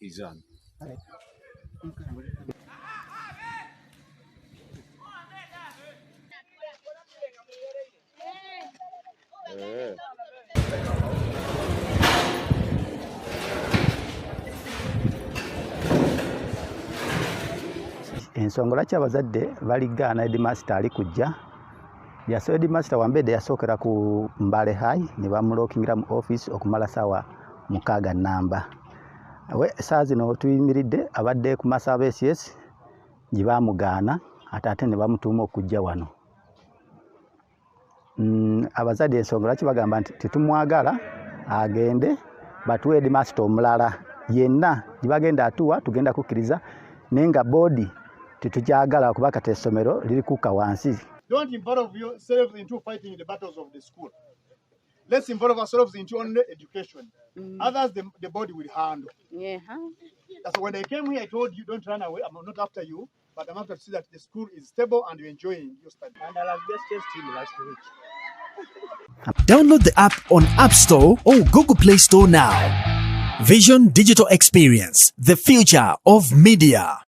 tukkiriza. Ensonga lwaki abazadde baligaana headmaster ali kujja. Yasobola headmaster Wambede yasookera ku Mbale High ne bamulookingira mu office okumala ssaawa 6 nnamba. Saa zino tuyimiridde abadde ku masabeesiesi gye baamugaana ate ne bamutuuma okujja wano. Abazadde ensonga lwaki bagamba nti tetumwagala agende batuwe headmaster omulala yenna gye bagenda atuwa tugenda kukkiriza naye nga boodi tetukyagala kuba kati essomero liri kukka wansi. Don't involve yourselves into fighting the battles of the school. Let's involve ourselves into only education. Others, the body will handle. Yeah. That's when they came here, I told you, don't run away. I'm not after you, but I'm after to see that the school is stable and you're enjoying your study. And I just tested him last week. Download the app on App Store or Google Play Store now. Vision Digital Experience, the future of media.